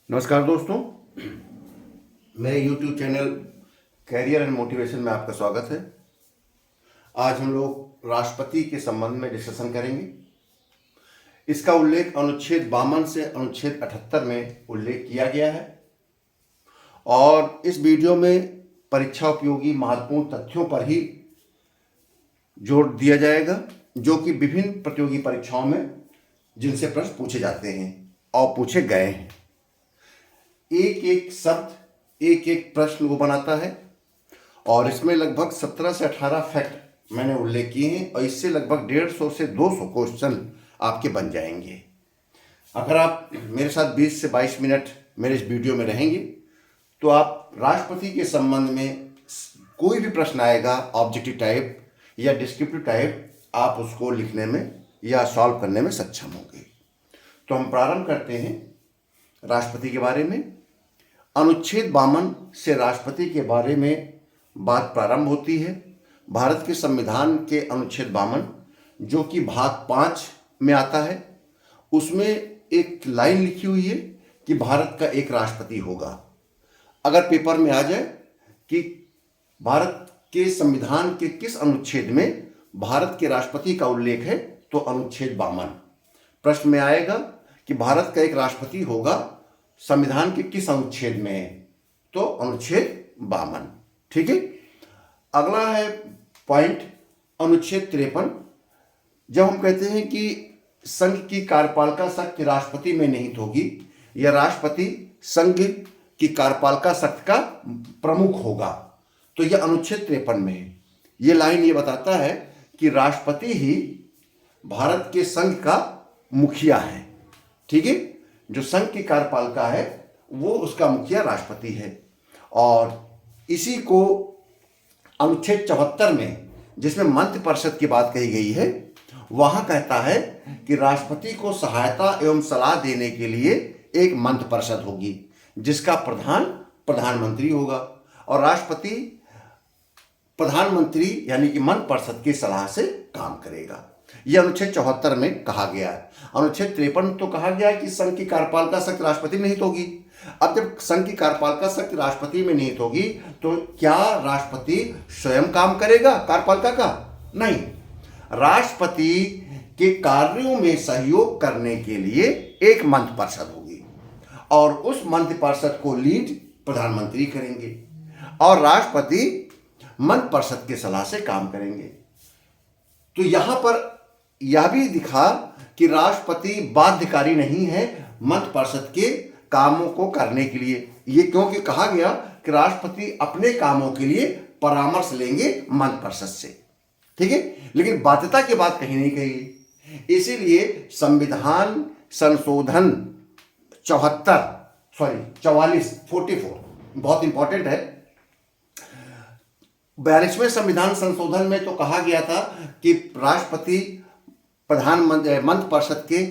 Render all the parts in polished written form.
नमस्कार दोस्तों, मेरे YouTube channel career and motivation में आपका स्वागत है। आज हम लोग राष्ट्रपति के संबंध में डिस्कशन करेंगे। इसका उल्लेख अनुच्छेद 52 से अनुच्छेद 78 में उल्लेख किया गया है और इस वीडियो में परीक्षा उपयोगी महत्वपूर्ण तथ्यों पर ही जोर दिया जाएगा, जो कि विभिन्न प्रतियोगी परीक्षाओं में जिनसे प्रश्न पूछे जाते हैं और पूछे गए हैं। एक एक शब्द एक एक प्रश्न को बनाता है और इसमें लगभग 17 से 18 फैक्ट मैंने उल्लेख किए हैं और इससे लगभग 150 से 200 क्वेश्चन आपके बन जाएंगे। अगर आप मेरे साथ 20 से 22 मिनट मेरे इस वीडियो में रहेंगे तो आप राष्ट्रपति के संबंध में कोई भी प्रश्न आएगा ऑब्जेक्टिव टाइप या डिस्क्रिप्टिव टाइप, आप उसको लिखने में या सॉल्व करने में सक्षम होंगे। तो हम प्रारंभ करते हैं राष्ट्रपति के बारे में। अनुच्छेद 52 से राष्ट्रपति के बारे में बात प्रारंभ होती है। भारत के संविधान के अनुच्छेद 52 जो कि भाग 5 में आता है, उसमें एक लाइन लिखी हुई है कि भारत का एक राष्ट्रपति होगा। अगर पेपर में आ जाए कि भारत के संविधान के किस अनुच्छेद में भारत के राष्ट्रपति का उल्लेख है, तो अनुच्छेद 52। प्रश्न में आएगा कि भारत का एक राष्ट्रपति होगा, संविधान के किस अनुच्छेद में है, तो अनुच्छेद 52। ठीक है। अगला है पॉइंट अनुच्छेद 53। जब हम कहते हैं कि संघ की कार्यपालिका शक्ति राष्ट्रपति में निहित होगी या राष्ट्रपति संघ की कार्यपालिका शक्ति का प्रमुख होगा, तो यह अनुच्छेद 53 में है। ये लाइन ये बताता है कि राष्ट्रपति ही भारत के संघ का मुखिया है। ठीक है। जो संघ की कार्यपालिका है वो उसका मुखिया राष्ट्रपति है। और इसी को अनुच्छेद 74 में, जिसमें मंत्रिपरिषद की बात कही गई है, वहां कहता है कि राष्ट्रपति को सहायता एवं सलाह देने के लिए एक मंत्रिपरिषद होगी जिसका प्रधान प्रधानमंत्री होगा और राष्ट्रपति प्रधानमंत्री यानी कि मंत्रिपरिषद की सलाह से काम करेगा। यह अनुच्छेद 74 में कहा गया है। अनुच्छेद 53 तो कहा गया है कि संघ की कार्यपालिका शक्ति राष्ट्रपति में निहित होगी। अब जब संघ की कार्यपालिका शक्ति राष्ट्रपति में निहित होगी तो क्या राष्ट्रपति स्वयं काम करेगा कार्यपालिका का? नहीं। राष्ट्रपति के कार्यों में सहयोग करने के लिए एक मंत्रिपरिषद होगी और उस मंत्रिपरिषद को लीड प्रधानमंत्री करेंगे और राष्ट्रपति मंत्रिपरिषद की सलाह से काम करेंगे। तो यहां पर यह भी दिखा कि राष्ट्रपति बाध्यकारी नहीं है मंत्रिपरिषद के कामों को करने के लिए। ये क्योंकि कहा गया कि राष्ट्रपति अपने कामों के लिए परामर्श लेंगे मंत्रिपरिषद से। ठीक है। लेकिन बाध्यता की बात कहीं नहीं कही। इसीलिए संविधान संशोधन 44 बहुत इंपॉर्टेंट है। 42वें संविधान संशोधन में तो कहा गया था कि राष्ट्रपति मंत्रिपरिषद के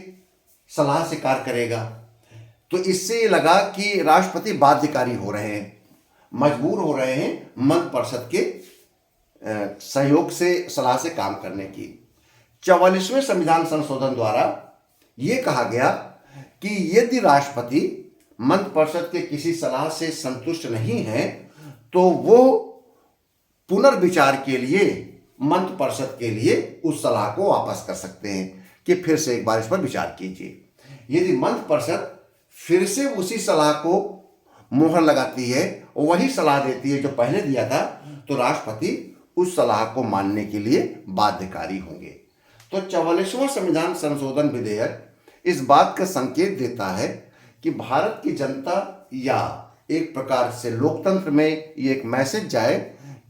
सलाह से कार्य करेगा। तो इससे ये लगा कि राष्ट्रपति बाध्यकारी हो रहे हैं, मजबूर हो रहे हैं मंत्रिपरिषद के सहयोग से सलाह से काम करने की। 44वें संविधान संशोधन द्वारा ये कहा गया कि यदि राष्ट्रपति मंत्रिपरिषद के किसी सलाह से संतुष्ट नहीं है तो वो पुनर्विचार के लिए मंत्रिपरिषद के लिए उस सलाह को वापस कर सकते हैं कि फिर से एक बार इस पर विचार कीजिए। यदि मंत्रिपरिषद फिर से उसी सलाह को मोहर लगाती है, वही सलाह देती है जो पहले दिया था, तो राष्ट्रपति उस सलाह को मानने के लिए बाध्यकारी होंगे। तो 44वां संविधान संशोधन विधेयक इस बात का संकेत देता है कि भारत की जनता या एक प्रकार से लोकतंत्र में ये एक मैसेज जाए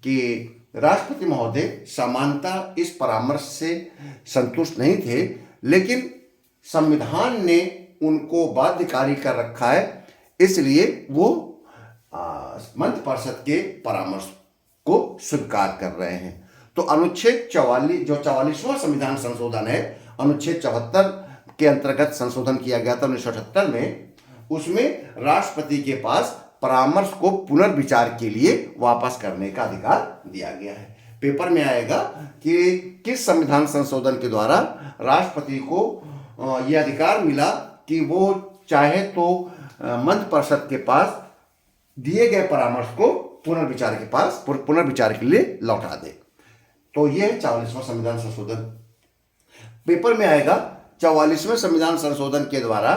कि राष्ट्रपति महोदय सामान्यतः इस परामर्श से संतुष्ट नहीं थे, लेकिन संविधान ने उनको बाध्यकारी कर रखा है, इसलिए वो मंत्रिपरिषद के परामर्श को स्वीकार कर रहे हैं। तो अनुच्छेद 44 जो 44वां संविधान संशोधन है, अनुच्छेद 74 के अंतर्गत संशोधन किया गया था 1978 में, उसमें राष्ट्रपति के पास परामर्श को पुनर्विचार के लिए वापस करने का अधिकार दिया गया है। पेपर में आएगा कि किस संविधान संशोधन के द्वारा राष्ट्रपति को यह अधिकार मिला कि वो चाहे तो मंत्रिपरिषद परिषद के पास दिए गए परामर्श को पुनर्विचार के लिए लौटा दे। तो यह है 44वां संविधान संशोधन। पेपर में आएगा 44वें संविधान संशोधन के द्वारा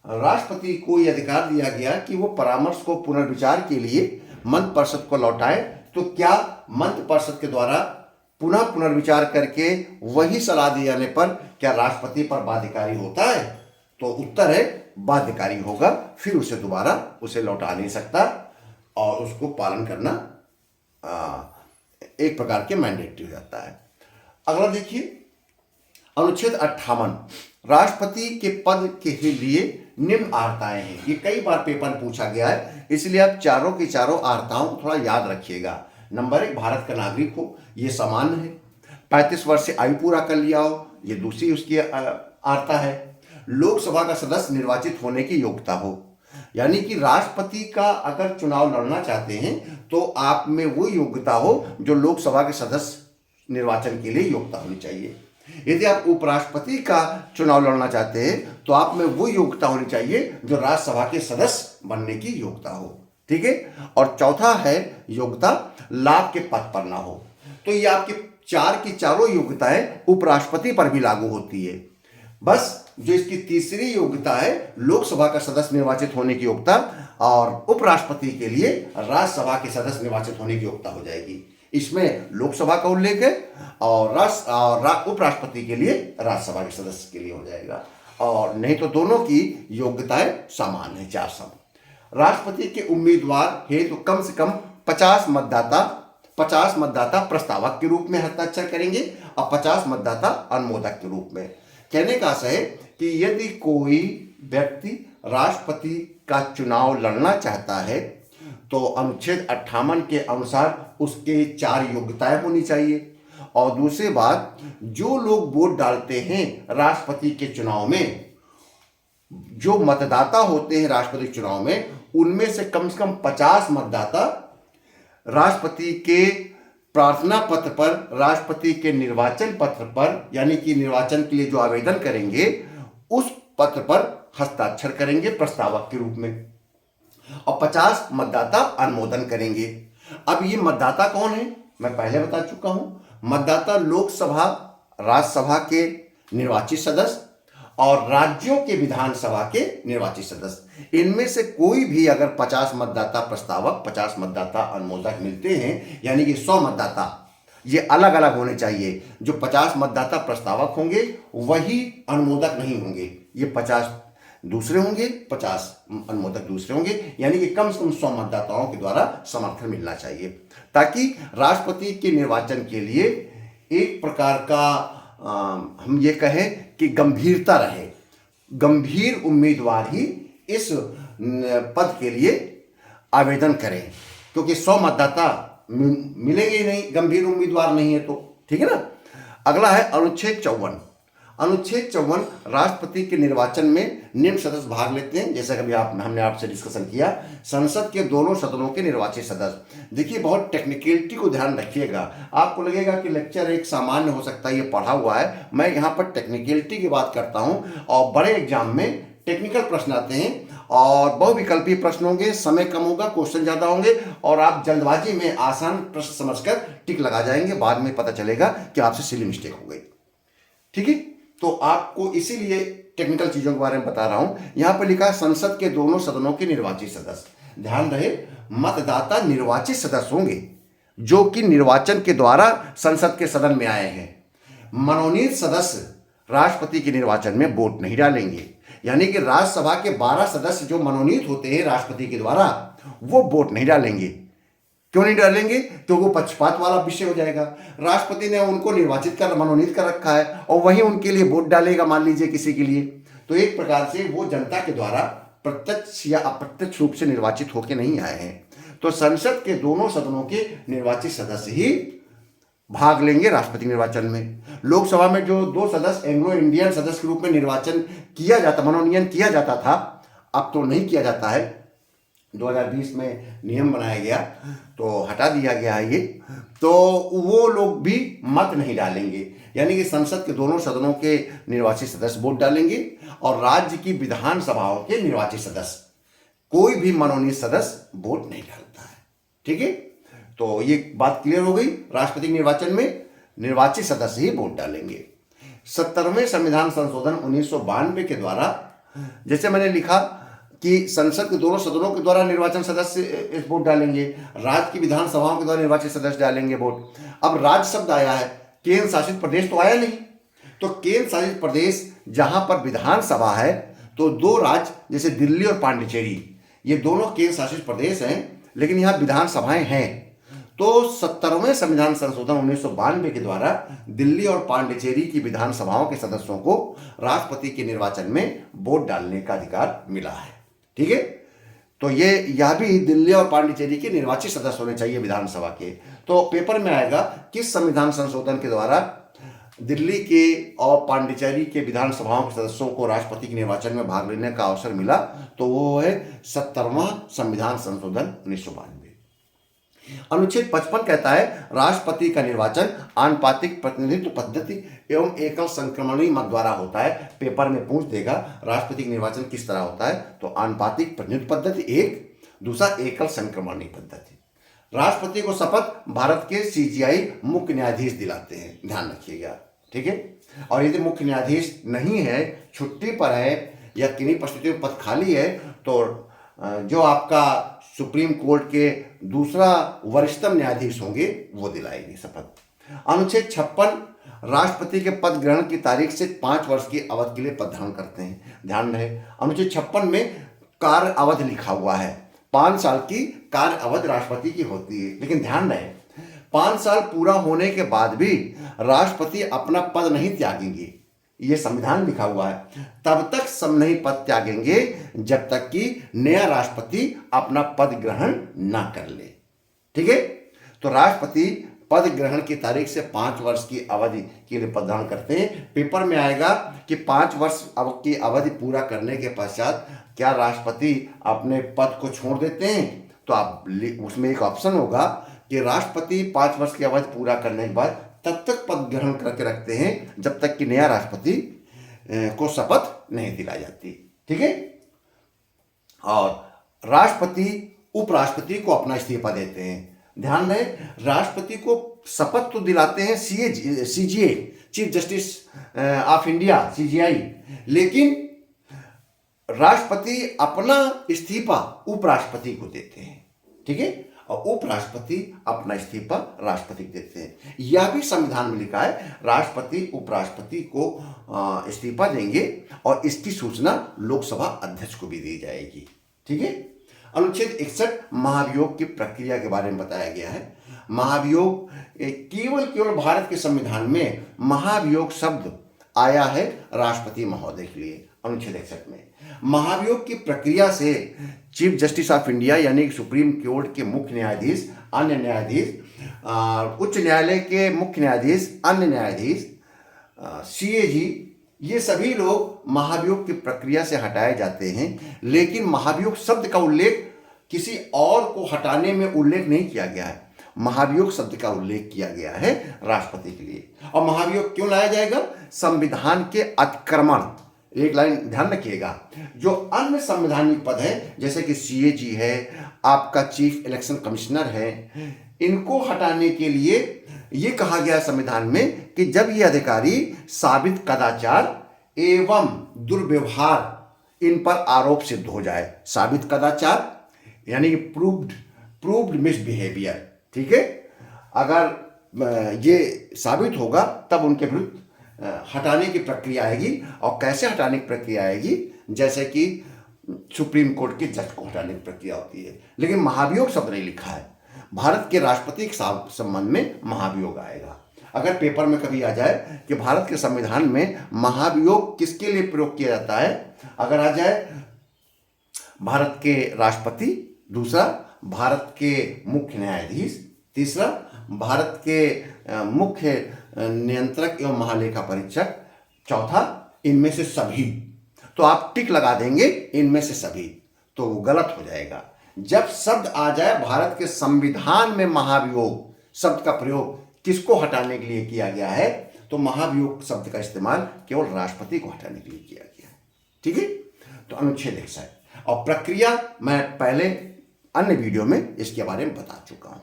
राष्ट्रपति को यह अधिकार दिया गया कि वो परामर्श को पुनर्विचार के लिए मंत्रिपरिषद को लौटाए। तो क्या मंत्रिपरिषद के द्वारा पुनर्विचार करके वही सलाह दिए जाने पर क्या राष्ट्रपति पर बाध्यकारी होता है? तो उत्तर है बाध्यकारी होगा, फिर उसे दोबारा लौटा नहीं सकता और उसको पालन करना एक प्रकार के मैंडेटरी हो जाता है। अगला देखिए, अनुच्छेद 58 राष्ट्रपति के पद के लिए निम्न अर्हताएं हैं। ये कई बार पेपर में पूछा गया है, इसलिए आप चारों की चारों अर्हताओं को थोड़ा याद रखिएगा। नंबर 1, भारत का नागरिक हो, ये सामान्य है। 35 वर्ष से आयु पूरा कर लिया हो, ये दूसरी उसकी अर्हता है। लोकसभा का सदस्य निर्वाचित होने की योग्यता हो, यानी कि राष्ट्रपति का अगर चुनाव लड़ना चाहते हैं तो आप में वो योग्यता हो जो लोकसभा के सदस्य निर्वाचन के लिए योग्यता होनी चाहिए। यदि आप उपराष्ट्रपति का चुनाव लड़ना चाहते हैं तो आप में वो योग्यता होनी चाहिए जो राज्यसभा के सदस्य बनने की योग्यता हो। ठीक है। और चौथा है योग्यता लाभ के पद पर ना हो। तो ये आपके चार की चारों योग्यताएं उपराष्ट्रपति पर भी लागू होती है। बस जो इसकी तीसरी योग्यता है लोकसभा का सदस्य निर्वाचित होने की योग्यता, और उपराष्ट्रपति के लिए राज्यसभा के सदस्य निर्वाचित होने की योग्यता हो जाएगी। इसमें लोकसभा का उल्लेख है और उपराष्ट्रपति के लिए राज्यसभा के सदस्य के लिए हो जाएगा, और नहीं तो दोनों की योग्यताएं समान है, 4 समान। राष्ट्रपति के उम्मीदवार हेतु तो कम से कम 50 मतदाता प्रस्तावक के रूप में हस्ताक्षर करेंगे और 50 मतदाता अनुमोदक के रूप में। कहने का आशय है कि यदि कोई व्यक्ति राष्ट्रपति का चुनाव लड़ना चाहता है तो अनुच्छेद 58 के अनुसार उसके 4 योग्यताएं होनी चाहिए। और दूसरी बात, जो लोग वोट डालते हैं राष्ट्रपति के चुनाव में, जो मतदाता होते हैं राष्ट्रपति चुनाव में, उनमें से कम 50 मतदाता राष्ट्रपति के प्रार्थना पत्र पर, राष्ट्रपति के निर्वाचन पत्र पर, यानी कि निर्वाचन के लिए जो आवेदन करेंगे उस पत्र पर हस्ताक्षर करेंगे प्रस्तावक के रूप में, और 50 मतदाता अनुमोदन करेंगे। अब ये मतदाता कौन है? मैं पहले बता चुका हूं। मतदाता लोकसभा, राज्यसभा के निर्वाचित सदस्य और राज्यों के विधानसभा के निर्वाचित सदस्य, इनमें से कोई भी अगर 50 मतदाता प्रस्तावक, 50 मतदाता अनुमोदक मिलते हैं, यानी कि 100 मतदाता, ये अलग अलग होने चाहिए। जो 50 मतदाता प्रस्तावक होंगे वही अनुमोदक नहीं होंगे, ये 50 दूसरे होंगे, 50 अनुमोदक दूसरे होंगे, यानी कि कम से कम 100 मतदाताओं के द्वारा समर्थन मिलना चाहिए, ताकि राष्ट्रपति के निर्वाचन के लिए एक प्रकार का हम ये कहें कि गंभीरता रहे। गंभीर उम्मीदवार ही इस पद के लिए आवेदन करें, क्योंकि 100 मतदाता मिलेंगे ही नहीं, गंभीर उम्मीदवार नहीं है तो। ठीक है ना। अगला है अनुच्छेद 54। अनुच्छेद 54 राष्ट्रपति के निर्वाचन में निम्न सदस्य भाग लेते हैं। जैसा कि हमने आपसे डिस्कशन किया, संसद के दोनों सदनों के निर्वाचित सदस्य। देखिए, बहुत टेक्निकलिटी को ध्यान रखिएगा। आपको लगेगा कि लेक्चर एक सामान्य हो सकता है, ये पढ़ा हुआ है। मैं यहाँ पर टेक्निकलिटी की बात करता हूँ, और बड़े एग्जाम में टेक्निकल प्रश्न आते हैं और बहुविकल्पीय प्रश्न होंगे, समय कम होगा, क्वेश्चन ज़्यादा होंगे, और आप जल्दबाजी में आसान प्रश्न समझकर टिक लगा जाएंगे। बाद में पता चलेगा कि आपसे सिली मिस्टेक हो गई। ठीक है। तो आपको इसीलिए टेक्निकल चीजों के बारे में बता रहा हूं। यहां पर लिखा है संसद के दोनों सदनों के निर्वाचित सदस्य। ध्यान रहे, मतदाता निर्वाचित सदस्य होंगे जो कि निर्वाचन के द्वारा संसद के सदन में आए हैं। मनोनीत सदस्य राष्ट्रपति के निर्वाचन में वोट नहीं डालेंगे, यानी कि राज्यसभा के 12 सदस्य जो मनोनीत होते हैं राष्ट्रपति के द्वारा, वो वोट नहीं डालेंगे। क्यों नहीं डालेंगे? तो वो पक्षपात वाला विषय हो जाएगा। राष्ट्रपति ने उनको निर्वाचित कर, मनोनीत कर रखा है, और वही उनके लिए वोट डालेगा, मान लीजिए किसी के लिए, तो एक प्रकार से वो जनता के द्वारा प्रत्यक्ष या अप्रत्यक्ष रूप से निर्वाचित होकर नहीं आए हैं। तो संसद के दोनों सदनों के निर्वाचित सदस्य ही भाग लेंगे राष्ट्रपति निर्वाचन में। लोकसभा में जो 2 सदस्य एंग्लो इंडियन सदस्य के रूप में निर्वाचन किया जाता, मनोनयन किया जाता था, अब तो नहीं किया जाता है। 2020 में नियम बनाया गया तो हटा दिया गया है ये। तो वो लोग भी मत नहीं डालेंगे, यानी कि संसद के दोनों सदनों के निर्वाचित सदस्य वोट डालेंगे और राज्य की विधानसभाओं के निर्वाचित सदस्य कोई भी मनोनीत सदस्य वोट नहीं डालता है। ठीक है, तो ये बात क्लियर हो गई। राष्ट्रपति के निर्वाचन में निर्वाचित सदस्य ही वोट डालेंगे। 70वें संविधान संशोधन 1992 के द्वारा, जैसे मैंने लिखा कि संसद के दोनों सदनों के द्वारा निर्वाचन सदस्य इस वोट डालेंगे, राज्य की विधानसभाओं के द्वारा निर्वाचित सदस्य डालेंगे वोट। अब राज्य शब्द आया है, केंद्र शासित प्रदेश तो आया नहीं। तो केंद्र शासित प्रदेश जहां पर विधानसभा है, तो दो राज्य जैसे दिल्ली और पांडिचेरी, ये दोनों केंद्र शासित प्रदेश हैं, लेकिन यहाँ विधानसभाएं हैं। तो 70वें संविधान संशोधन 1992 के द्वारा दिल्ली और पांडिचेरी की विधानसभाओं के सदस्यों को राष्ट्रपति के निर्वाचन में वोट डालने का अधिकार मिला है। ठीक है, तो यह भी दिल्ली और पांडिचेरी के निर्वाचित सदस्य होने चाहिए विधानसभा के। तो पेपर में आएगा किस संविधान संशोधन के द्वारा दिल्ली के और पांडिचेरी के विधानसभाओं के सदस्यों को राष्ट्रपति के निर्वाचन में भाग लेने का अवसर मिला, तो वो है 70वां संविधान संशोधन 1992। अनुच्छेद 55 कहता है राष्ट्रपति का निर्वाचन आनुपातिक प्रतिनिधित्व पद्धति एवं एकल संक्रमणीय मत द्वारा होता है। पेपर में पूछ देगा राष्ट्रपति का निर्वाचन किस तरह होता है, तो आनुपातिक प्रतिनिधित्व पद्धति एक, दूसरा एकल संक्रमणीय पद्धति। राष्ट्रपति को शपथ भारत के सीजीआई मुख्य न्यायाधीश दिलाते हैं, ध्यान रखिएगा। ठीक है, और यदि मुख्य न्यायाधीश नहीं है, छुट्टी पर है या किन्हीं परिस्थितियों में पद खाली है, तो जो आपका सुप्रीम कोर्ट के दूसरा वरिष्ठतम न्यायाधीश होंगे वो दिलाएंगे शपथ। अनुच्छेद 56 राष्ट्रपति के पद ग्रहण की तारीख से 5 वर्ष की अवधि के लिए पद धारण करते हैं। ध्यान रहे, अनुच्छेद 56 में कार्य अवधि लिखा हुआ है, 5 साल की कार्य अवधि राष्ट्रपति की होती है। लेकिन ध्यान रहे, 5 साल पूरा होने के बाद भी राष्ट्रपति अपना पद नहीं त्यागेंगे, ये संविधान लिखा हुआ है। तब तक सब नहीं पद त्यागेंगे जब तक कि नया राष्ट्रपति अपना पद ग्रहण ना कर ले। ठीक है, तो राष्ट्रपति पद ग्रहण की तारीख से 5 वर्ष की अवधि के लिए पद ग्रहण करते हैं। पेपर में आएगा कि 5 वर्ष की अवधि पूरा करने के पश्चात क्या राष्ट्रपति अपने पद को छोड़ देते हैं, तो आप उसमें एक ऑप्शन होगा कि राष्ट्रपति 5 वर्ष की अवधि पूरा करने के बाद तब तक पद ग्रहण करके रखते हैं जब तक कि नया राष्ट्रपति को शपथ नहीं दिलाई जाती। ठीक है, और राष्ट्रपति उपराष्ट्रपति को अपना इस्तीफा देते हैं। ध्यान रहे, राष्ट्रपति को शपथ तो दिलाते हैं CGA, chief justice of India, CGI, लेकिन राष्ट्रपति अपना इस्तीफा उपराष्ट्रपति को देते हैं। ठीक है, और उपराष्ट्रपति अपना इस्तीफा राष्ट्रपति को देते हैं। यह भी संविधान में लिखा है, राष्ट्रपति उपराष्ट्रपति को इस्तीफा देंगे और इसकी सूचना लोकसभा अध्यक्ष को भी दी जाएगी। ठीक है, अनुच्छेद 61 महाभियोग की प्रक्रिया के बारे में बताया गया है। महाभियोग केवल भारत के संविधान में महाभियोग शब्द आया है राष्ट्रपति महोदय के लिए। अनुच्छेद 61 में महाभियोग की प्रक्रिया से चीफ जस्टिस ऑफ इंडिया यानी सुप्रीम कोर्ट के मुख्य न्यायाधीश, अन्य न्यायाधीश, उच्च न्यायालय के मुख्य न्यायाधीश, अन्य न्यायाधीश, सीएजी, ये सभी लोग महाभियोग की प्रक्रिया से हटाए जाते हैं। लेकिन महाभियोग शब्द का उल्लेख किसी और को हटाने में उल्लेख नहीं किया गया है, महाभियोग शब्द का उल्लेख किया गया है राष्ट्रपति के लिए। और महाभियोग क्यों लाया जाएगा? संविधान के अतिक्रमण, एक लाइन ध्यान रखिएगा, जो अन्य संवैधानिक पद है जैसे कि सीएजी है, आपका चीफ इलेक्शन कमिश्नर है, इनको हटाने के लिए ये कहा गया संविधान में कि जब ये अधिकारी साबित कदाचार एवं दुर्व्यवहार इन पर आरोप सिद्ध हो जाए। साबित कदाचार यानी कि प्रूव्ड मिसबिहेवियर। ठीक है, अगर ये साबित होगा तब उनके विरुद्ध हटाने की प्रक्रिया आएगी। और कैसे हटाने की प्रक्रिया आएगी? जैसे कि सुप्रीम कोर्ट के जज को हटाने की प्रक्रिया होती है। लेकिन महाभियोग शब्द नहीं लिखा है। भारत के राष्ट्रपति के संबंध में महाभियोग आएगा। अगर पेपर में कभी आ जाए कि भारत के संविधान में महाभियोग किसके लिए प्रयोग किया जाता है, अगर आ जाए भारत के राष्ट्रपति, दूसरा भारत के मुख्य न्यायाधीश, तीसरा भारत के मुख्य नियंत्रक एवं महालेखा परीक्षक, चौथा इनमें से सभी, तो आप टिक लगा देंगे इनमें से सभी, तो वो गलत हो जाएगा। जब शब्द आ जाए भारत के संविधान में महाभियोग शब्द का प्रयोग किसको हटाने के लिए किया गया है, तो महाभियोग शब्द का इस्तेमाल केवल राष्ट्रपति को हटाने के लिए किया गया है। ठीक है, तो अनुच्छेद 61 और प्रक्रिया मैं पहले अन्य वीडियो में इसके बारे में बता चुका हूं।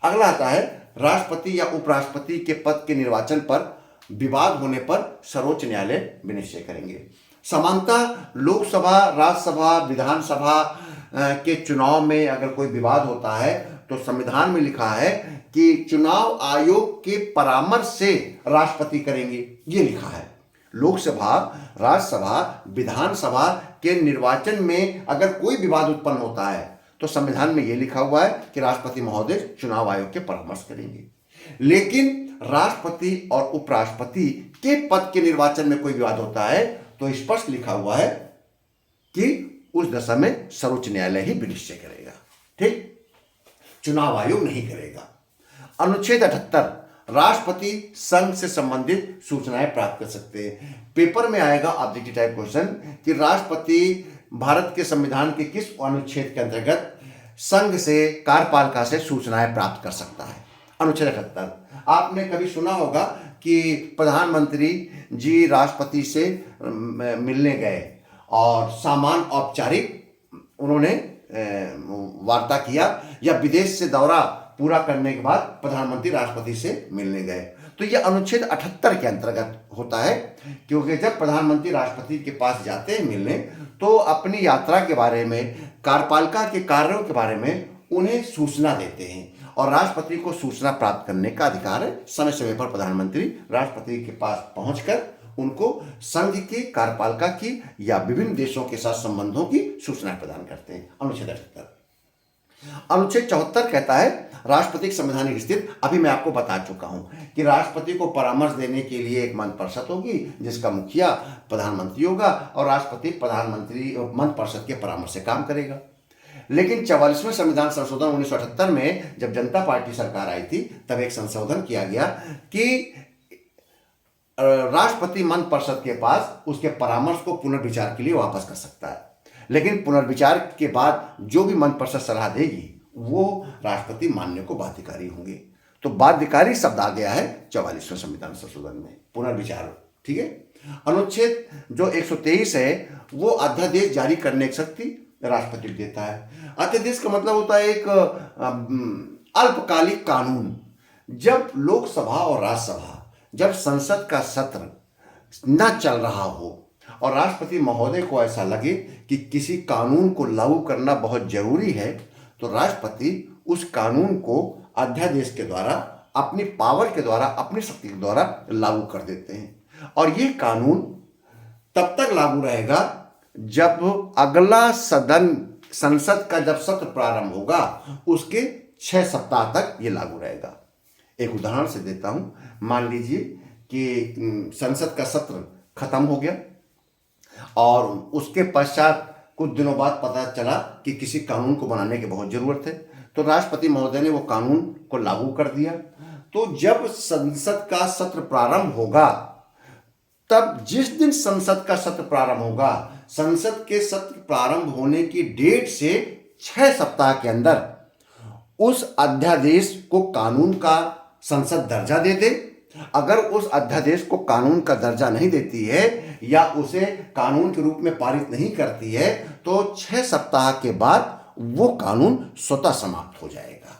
अगला आता है राष्ट्रपति या उपराष्ट्रपति के पद के निर्वाचन पर विवाद होने पर सर्वोच्च न्यायालय विनिश्चय करेंगे। सामान्यतः लोकसभा, राज्यसभा, विधानसभा के चुनाव में अगर कोई विवाद होता है तो संविधान में लिखा है कि चुनाव आयोग के परामर्श से राष्ट्रपति करेंगे, ये लिखा है। लोकसभा, राज्यसभा, विधानसभा के निर्वाचन में अगर कोई विवाद उत्पन्न होता है तो संविधान में यह लिखा हुआ है कि राष्ट्रपति महोदय चुनाव आयोग के परामर्श करेंगे। लेकिन राष्ट्रपति और उपराष्ट्रपति के पद के निर्वाचन में कोई विवाद होता है तो स्पष्ट लिखा हुआ है कि उस दशा में सर्वोच्च न्यायालय ही विनिश्चय करेगा। ठीक, चुनाव आयोग नहीं करेगा। अनुच्छेद 78, राष्ट्रपति संघ से संबंधित सूचनाएं प्राप्त कर सकते हैं। पेपर में आएगा ऑब्जेक्टिव टाइप क्वेश्चन कि राष्ट्रपति भारत के संविधान के किस अनुच्छेद के अंतर्गत संघ से, कार्यपालिका से सूचनाएं प्राप्त कर सकता है। अनुच्छेद 78, आपने कभी सुना होगा कि प्रधानमंत्री जी राष्ट्रपति से मिलने गए और सामान्य औपचारिक उन्होंने वार्ता किया, या विदेश से दौरा पूरा करने के बाद प्रधानमंत्री राष्ट्रपति से मिलने गए, तो यह अनुच्छेद 78 के अंतर्गत होता है। क्योंकि जब प्रधानमंत्री राष्ट्रपति के पास जाते हैं मिलने तो अपनी यात्रा के बारे में, कार्यपालिका के कार्यों के बारे में उन्हें सूचना देते हैं और राष्ट्रपति को सूचना प्राप्त करने का अधिकार है। समय समय पर प्रधानमंत्री राष्ट्रपति के पास पहुंचकर उनको संघ की, कार्यपालिका की या विभिन्न देशों के साथ संबंधों की सूचना प्रदान करते हैं। अनुच्छेद 78। अनुच्छेद 74 कहता है राष्ट्रपति संवैधानिक स्थिति, अभी मैं आपको बता चुका हूं कि राष्ट्रपति को परामर्श देने के लिए एक मंत्रिपरिषद होगी जिसका मुखिया प्रधानमंत्री होगा और राष्ट्रपति प्रधानमंत्री मंत्रिपरिषद के परामर्श से काम करेगा। लेकिन 44वें संविधान संशोधन 1978 में जब जनता पार्टी सरकार आई थी तब एक संशोधन किया गया कि राष्ट्रपति मंत्रिपरिषद के पास उसके परामर्श को पुनर्विचार के लिए वापस कर सकता है। लेकिन पुनर्विचार के बाद जो भी मंत्रिपरिषद सलाह देगी वो राष्ट्रपति मानने को बाध्यकारी होंगे। तो बाध्यकारी शब्द आ गया है 44वें संविधान संशोधन में, पुनर्विचार। ठीक है। अनुच्छेद जो 123 है वो अध्यादेश जारी करने की शक्ति राष्ट्रपति को देता है। अध्यादेश का मतलब होता है एक अल्पकालिक कानून। जब लोकसभा और राज्यसभा, जब संसद का सत्र न चल रहा हो और राष्ट्रपति महोदय को ऐसा लगे कि किसी कानून को लागू करना बहुत जरूरी है तो राष्ट्रपति उस कानून को अध्यादेश के द्वारा, अपनी पावर के द्वारा, अपनी शक्ति के द्वारा लागू कर देते हैं। और ये कानून तब तक लागू रहेगा जब अगला संसद का जब सत्र प्रारंभ होगा उसके 6 सप्ताह तक ये लागू रहेगा। एक उदाहरण से देता हूं, मान लीजिए कि संसद का सत्र खत्म हो गया और उसके पश्चात कुछ दिनों बाद पता चला कि किसी कानून को बनाने की बहुत जरूरत है, तो राष्ट्रपति महोदय ने वो कानून को लागू कर दिया। तो जब संसद का सत्र प्रारंभ होगा तब जिस दिन संसद का सत्र प्रारंभ होगा, संसद के सत्र प्रारंभ होने की डेट से 6 सप्ताह के अंदर उस अध्यादेश को कानून का संसद दर्जा दे दे। अगर उस अध्यादेश को कानून का दर्जा नहीं देती है या उसे कानून के रूप में पारित नहीं करती है तो 6 सप्ताह के बाद वो कानून स्वतः समाप्त हो जाएगा।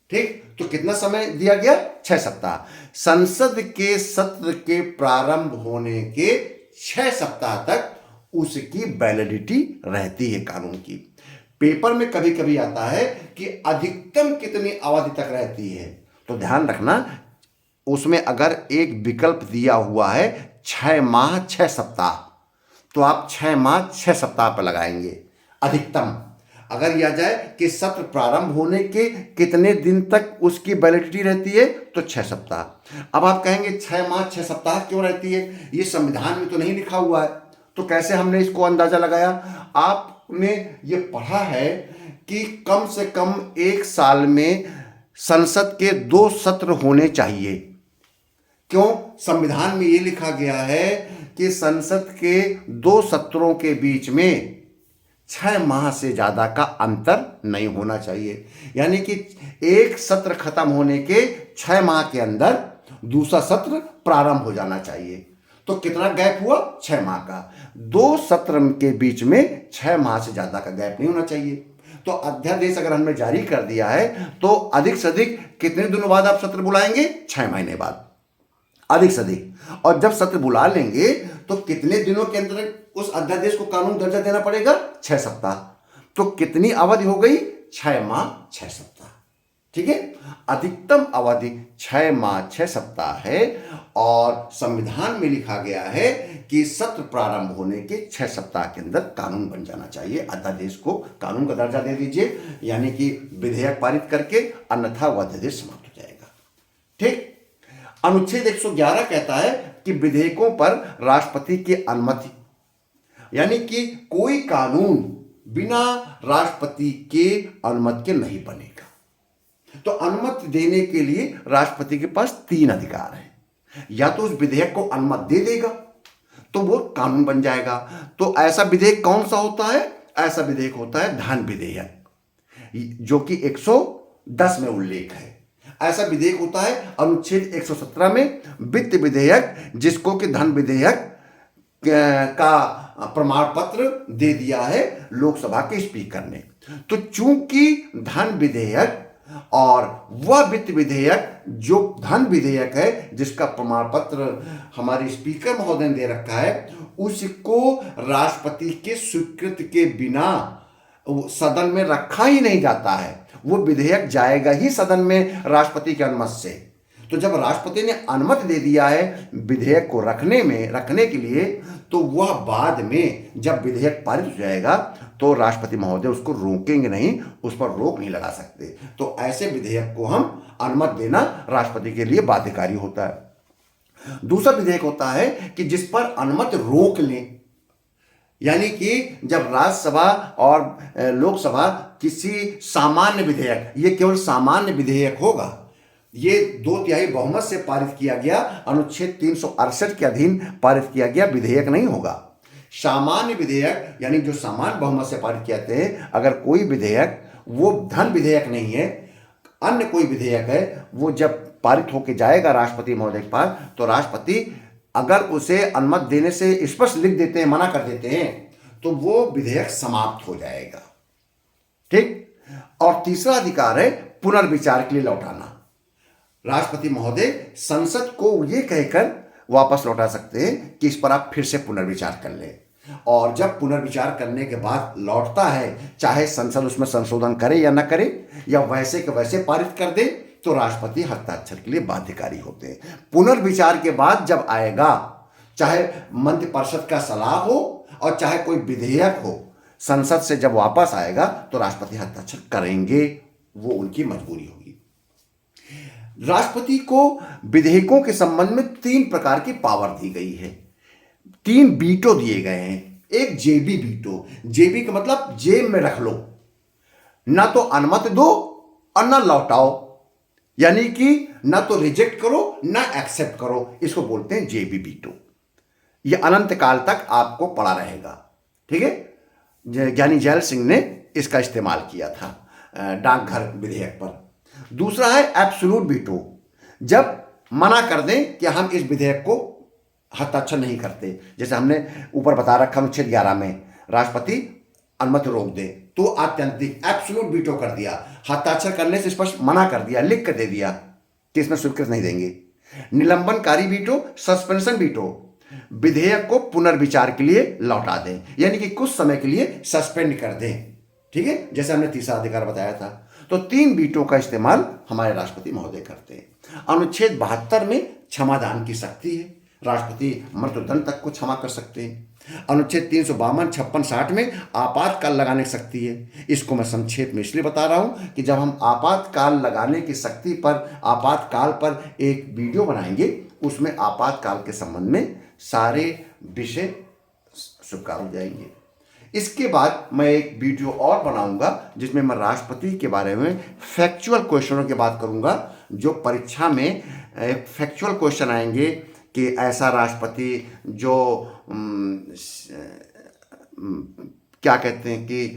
ठीक, तो कितना समय दिया गया? 6 सप्ताह। संसद के सत्र के प्रारंभ होने के 6 सप्ताह तक उसकी वैलिडिटी रहती है कानून की। पेपर में कभी कभी आता है कि अधिकतम कितनी अवधि तक रहती है, तो ध्यान रखना उसमें अगर एक विकल्प दिया हुआ है 6 माह 6 सप्ताह, तो आप 6 माह 6 सप्ताह पर लगाएंगे अधिकतम। अगर यह जाए कि सत्र प्रारंभ होने के कितने दिन तक उसकी वैलिडिटी रहती है, तो 6 सप्ताह। अब आप कहेंगे 6 माह 6 सप्ताह क्यों रहती है, ये संविधान में तो नहीं लिखा हुआ है, तो कैसे हमने इसको अंदाजा लगाया? आपने ये पढ़ा है कि कम से कम 1 साल में संसद के 2 सत्र होने चाहिए। क्यों? संविधान में ये लिखा गया है कि संसद के 2 सत्रों के बीच में 6 माह से ज्यादा का अंतर नहीं होना चाहिए। यानी कि एक सत्र खत्म होने के 6 माह के अंदर दूसरा सत्र प्रारंभ हो जाना चाहिए। तो कितना गैप हुआ? 6 माह का। 2 सत्र के बीच में 6 माह से ज्यादा का गैप नहीं होना चाहिए। तो अध्यादेश अगर हमने जारी कर दिया है तो अधिक से अधिक कितने दिनों बाद आप सत्र बुलाएंगे? 6 महीने बाद, अधिक से अधिक। और जब सत्र बुला लेंगे तो कितने दिनों के अंदर उस अध्यादेश को कानून दर्जा देना पड़ेगा? 6 सप्ताह। तो कितनी अवधि हो गई? 6 माह 6 सप्ताह। ठीक है, अधिकतम अवधि 6 माह 6 सप्ताह है और संविधान में लिखा गया है कि सत्र प्रारंभ होने के 6 सप्ताह के अंदर कानून बन जाना चाहिए। अध्यादेश को कानून का दर्जा दे दीजिए, यानी कि विधेयक पारित करके, अन्यथा वह अध्यादेश समाप्त हो जाएगा। ठीक। अनुच्छेद 111 कहता है कि विधेयकों पर राष्ट्रपति की अनुमति, यानी कि कोई कानून बिना राष्ट्रपति के अनुमति के नहीं बनेगा। तो अनुमति देने के लिए राष्ट्रपति के पास 3 अधिकार हैं। या तो उस विधेयक को अनुमति दे देगा तो वो कानून बन जाएगा। तो ऐसा विधेयक कौन सा होता है? ऐसा विधेयक होता है धन विधेयक, जो कि 110 में उल्लेख है। ऐसा विधेयक होता है अनुच्छेद 117 में वित्त विधेयक, जिसको कि धन विधेयक का प्रमाण पत्र दे दिया है लोकसभा के स्पीकर ने। तो चूंकि धन विधेयक और वह वित्त विधेयक जो धन विधेयक है जिसका प्रमाण पत्र हमारे स्पीकर महोदय ने दे रखा है, उसको राष्ट्रपति के स्वीकृति के बिना सदन में रखा ही नहीं जाता है। वो विधेयक जाएगा ही सदन में राष्ट्रपति की अनुमति से। तो जब राष्ट्रपति ने अनुमति दे दिया है विधेयक को रखने के लिए, तो वह बाद में जब विधेयक पारित हो जाएगा तो राष्ट्रपति महोदय उसको रोकेंगे नहीं, उस पर रोक नहीं लगा सकते। तो ऐसे विधेयक को हम अनुमति देना राष्ट्रपति के लिए बाध्यकारी होता है। दूसरा विधेयक होता है कि जिस पर अनुमति रोक लें, यानी कि जब राज्यसभा और लोकसभा किसी सामान्य विधेयक, ये केवल सामान्य विधेयक होगा, ये 2/3 बहुमत से पारित किया गया, अनुच्छेद 368 के अधीन पारित किया गया विधेयक नहीं होगा। सामान्य विधेयक यानी जो सामान्य बहुमत से पारित किए जाते हैं, अगर कोई विधेयक वो धन विधेयक नहीं है, अन्य कोई विधेयक है, वो जब पारित होके जाएगा राष्ट्रपति महोदय के पास, तो राष्ट्रपति अगर उसे अनुमति देने से स्पष्ट लिख देते हैं, मना कर देते हैं, तो वो विधेयक समाप्त हो जाएगा। ठीक। और तीसरा अधिकार है पुनर्विचार के लिए लौटाना। राष्ट्रपति महोदय संसद को ये कहकर वापस लौटा सकते हैं कि इस पर आप फिर से पुनर्विचार कर लें। और जब पुनर्विचार करने के बाद लौटता है, चाहे संसद उसमें संशोधन करे या न करे, या वैसे के वैसे पारित कर दे, तो राष्ट्रपति हस्ताक्षर के लिए बाध्यकारी होते हैं। पुनर्विचार के बाद जब आएगा, चाहे मंत्रिपरिषद का सलाह हो और चाहे कोई विधेयक हो, संसद से जब वापस आएगा तो राष्ट्रपति हस्ताक्षर करेंगे, वो उनकी मजबूरी होगी। राष्ट्रपति को विधेयकों के संबंध में 3 प्रकार की पावर दी गई है, 3 वीटो दिए गए हैं। एक जेबी वीटो, जेबी का मतलब जेब में रख लो, ना तो अनुमति दो और ना लौटाओ, यानी कि ना तो रिजेक्ट करो ना एक्सेप्ट करो, इसको बोलते हैं जेबी वीटो। यह अनंत काल तक आपको पड़ा रहेगा। ठीक है, ज्ञानी जैल सिंह ने इसका इस्तेमाल किया था डाकघर विधेयक पर। दूसरा है एब्सोल्यूट वीटो, जब मना कर दें कि हम इस विधेयक को हस्ताक्षर नहीं करते, जैसे हमने ऊपर बता रखा अनुच्छेद 11 में राष्ट्रपति अनुमति रोक दे, तो आत्यंतिक एब्सोल्यूट वीटो कर दिया, हस्ताक्षर करने से स्पष्ट मना कर दिया, लिख कर दे दिया कि इसमें स्वीकृति नहीं देंगे। निलंबनकारी वीटो, सस्पेंशन वीटो, विधेयक को पुनर्विचार के लिए लौटा दें, यानी कि कुछ समय के लिए सस्पेंड कर दें। ठीक है, जैसे हमने तीसरा अधिकार बताया था। तो 3 वीटो का इस्तेमाल हमारे राष्ट्रपति महोदय करते हैं। अनुच्छेद 72 में क्षमादान की शक्ति है, राष्ट्रपति मृत्युदंड तक को क्षमा कर सकते हैं। अनुच्छेद 352, 56, 60 में आपातकाल लगाने की शक्ति है। इसको मैं संक्षेप में इसलिए बता रहा हूं कि जब हम आपातकाल लगाने की शक्ति पर, आपातकाल पर एक वीडियो बनाएंगे, उसमें आपातकाल के संबंध में सारे विषय स्वीकार हो जाएंगे। इसके बाद मैं एक वीडियो और बनाऊंगा जिसमें मैं राष्ट्रपति के बारे में फैक्चुअल क्वेश्चनों की बात करूंगा, जो परीक्षा में फैक्चुअल क्वेश्चन आएंगे कि ऐसा राष्ट्रपति जो क्या कहते हैं कि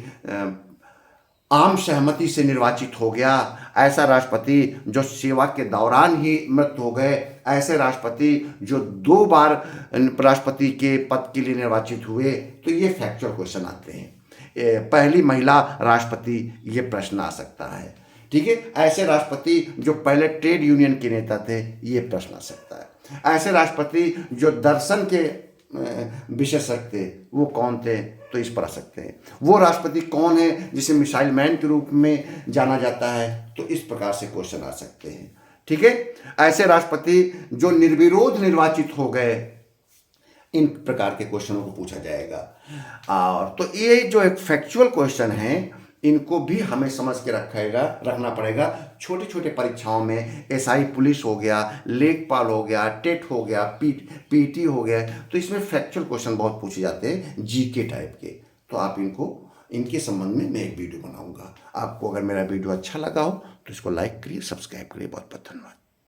आम सहमति से निर्वाचित हो गया, ऐसा राष्ट्रपति जो सेवा के दौरान ही मृत्यु हो गए, ऐसे राष्ट्रपति जो 2 बार राष्ट्रपति के पद के लिए निर्वाचित हुए, तो ये फैक्चुअल क्वेश्चन आते हैं। पहली महिला राष्ट्रपति, ये प्रश्न आ सकता है। ठीक है, ऐसे राष्ट्रपति जो पहले ट्रेड यूनियन के नेता थे, ये प्रश्न आ सकता है। ऐसे राष्ट्रपति जो दर्शन के विशेषज्ञ थे, वो कौन थे, तो इस पर आ सकते हैं। वो राष्ट्रपति कौन है जिसे मिसाइल मैन के रूप में जाना जाता है, तो इस प्रकार से क्वेश्चन आ सकते हैं। ठीक है, ऐसे राष्ट्रपति जो निर्विरोध निर्वाचित हो गए, इन प्रकार के क्वेश्चनों को पूछा जाएगा। और तो ये जो एक फैक्चुअल क्वेश्चन है, इनको भी हमें समझ के रखना पड़ेगा। छोटे छोटे परीक्षाओं में एसआई पुलिस हो गया, लेखपाल हो गया, टेट हो गया, पीटी हो गया, तो इसमें फैक्चुअल क्वेश्चन बहुत पूछे जाते हैं, जीके टाइप के। तो आप इनके संबंध में मैं एक वीडियो बनाऊंगा। आपको अगर मेरा वीडियो अच्छा लगा हो तो इसको लाइक करिए, सब्सक्राइब करिए। बहुत बहुत धन्यवाद।